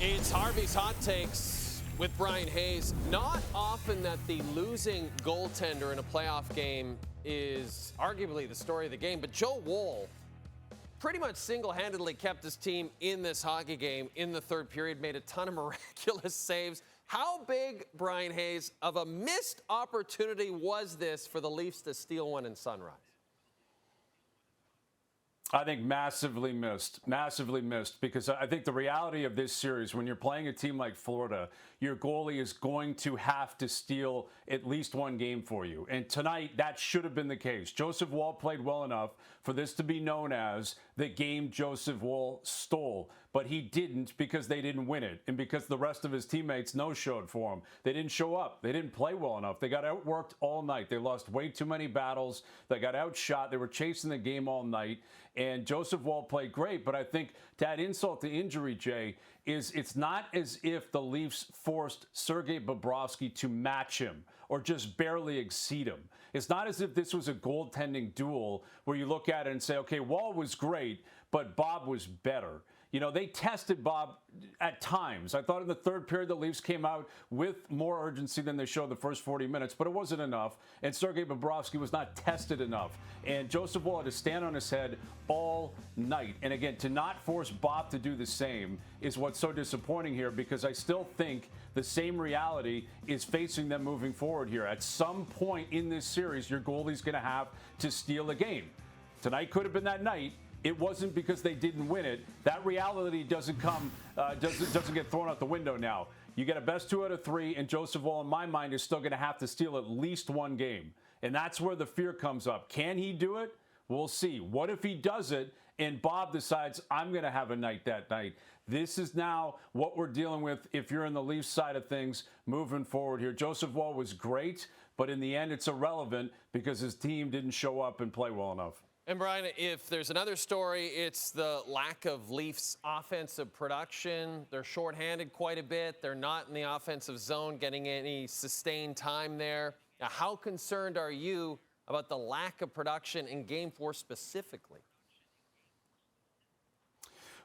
It's Harvey's Hot Takes with Bryan Hayes. Not often that the losing goaltender in a playoff game is arguably the story of the game, but Joe Woll pretty much single-handedly kept his team in this hockey game in the third period, made a ton of miraculous saves. How big, Bryan Hayes, of a missed opportunity was this for the Leafs to steal one in Sunrise? I think massively missed, because I think the reality of this series, when you're playing a team like Florida, your goalie is going to have to steal at least one game for you. And tonight, that should have been the case. Joseph Woll played well enough for this to be known as the game Joseph Woll stole. But he didn't, because they didn't win it, and because the rest of his teammates no-showed for him. They didn't show up. They didn't play well enough. They got outworked all night. They lost way too many battles. They got outshot. They were chasing the game all night. And Joseph Woll played great, but I think to add insult to injury, Jay, is it's not as if the Leafs forced Sergei Bobrovsky to match him or just barely exceed him. It's not as if this was a goaltending duel where you look at it and say, okay, Woll was great, but Bob was better. You know, they tested Bob at times. I thought in the third period, the Leafs came out with more urgency than they showed the first 40 minutes, but it wasn't enough. And Sergei Bobrovsky was not tested enough. And Joseph Woll had to stand on his head all night. And again, to not force Bob to do the same is what's so disappointing here, because I still think the same reality is facing them moving forward here. At some point in this series, your goalie's going to have to steal a game. Tonight could have been that night. It wasn't because they didn't win it. That reality doesn't get thrown out the window now. You get a best 2 out of 3, and Joseph Woll, in my mind, is still going to have to steal at least one game. And that's where the fear comes up. Can he do it? We'll see. What if he does it and Bob decides, I'm going to have a night that night? This is now what we're dealing with if you're in the Leafs side of things moving forward here. Joseph Woll was great, but in the end, it's irrelevant because his team didn't show up and play well enough. And, Bryan, if there's another story, it's the lack of Leafs offensive production. They're shorthanded quite a bit. They're not in the offensive zone getting any sustained time there. Now, how concerned are you about the lack of production in Game 4 specifically?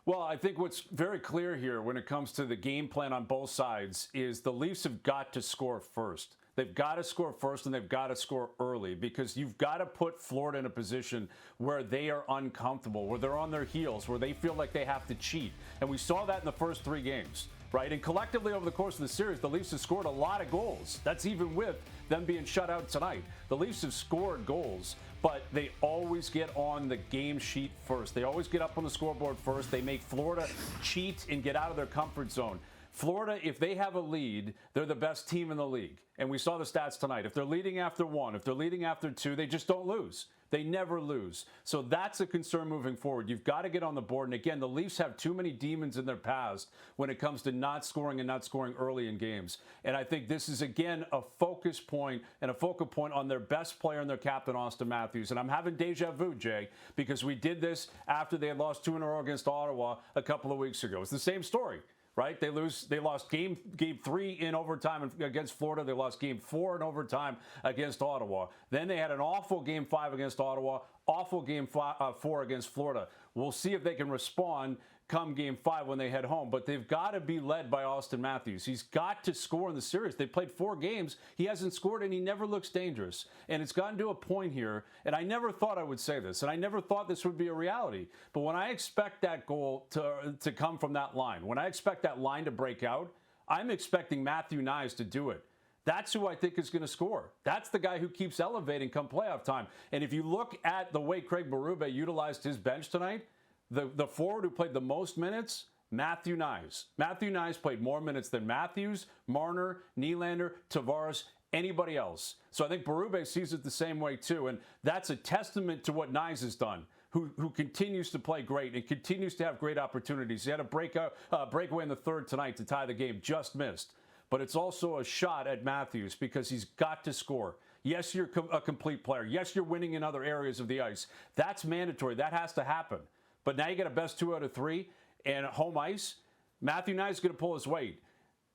Well, I think what's very clear here when it comes to the game plan on both sides is the Leafs have got to score first. They've got to score first, and they've got to score early, because you've got to put Florida in a position where they are uncomfortable, where they're on their heels, where they feel like they have to cheat. And we saw that in the first 3 games, right? And collectively over the course of the series, the Leafs have scored a lot of goals. That's even with them being shut out tonight. The Leafs have scored goals, but they always get on the game sheet first. They always get up on the scoreboard first. They make Florida cheat and get out of their comfort zone. Florida, if they have a lead, they're the best team in the league. And we saw the stats tonight. If they're leading after 1, if they're leading after 2, they just don't lose. They never lose. So that's a concern moving forward. You've got to get on the board. And again, the Leafs have too many demons in their past when it comes to not scoring and not scoring early in games. And I think this is, again, a focus point and a focal point on their best player and their captain, Austin Matthews. And I'm having deja vu, Jay, because we did this after they had lost 2 in a row against Ottawa a couple of weeks ago. It's the same story. Right? They lost game 3 in overtime against Florida. They lost game 4 in overtime against Ottawa. Then they had an awful game 5 against Ottawa, awful game 4 against Florida. We'll see if they can respond come game 5 when they head home. But they've got to be led by Austin Matthews. He's got to score in the series. They played 4 games. He hasn't scored, and he never looks dangerous. And it's gotten to a point here, and I never thought I would say this, and I never thought this would be a reality. But when I expect that goal to come from that line, when I expect that line to break out, I'm expecting Matthew Knies to do it. That's who I think is going to score. That's the guy who keeps elevating come playoff time. And if you look at the way Craig Berube utilized his bench tonight, the forward who played the most minutes, Matthew Knies. Matthew Knies played more minutes than Matthews, Marner, Nylander, Tavares, anybody else. So I think Berube sees it the same way too, and that's a testament to what Knies has done, who continues to play great and continues to have great opportunities. He had a breakaway in the third tonight to tie the game, just missed. But it's also a shot at Matthews because he's got to score. Yes, you're a complete player. Yes, you're winning in other areas of the ice. That's mandatory. That has to happen. But now you get a best 2 out of 3 and home ice. Matthew Knies is going to pull his weight.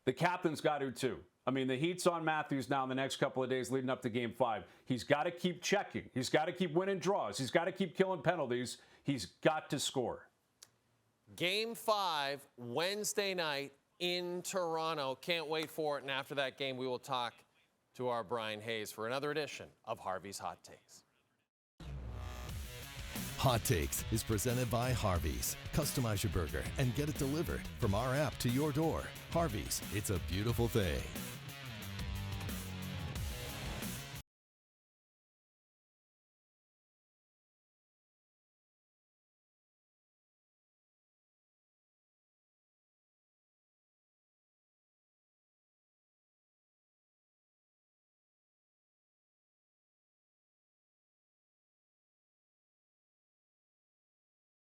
The captain's got to too. I mean, the heat's on Matthews now in the next couple of days leading up to Game 5. He's got to keep checking. He's got to keep winning draws. He's got to keep killing penalties. He's got to score. Game 5, Wednesday night, in Toronto. Can't wait for it. And after that game, we will talk to our Bryan Hayes for another edition of Harvey's Hot Takes. Hot Takes is presented by Harvey's. Customize your burger and get it delivered from our app to your door. Harvey's, it's a beautiful thing.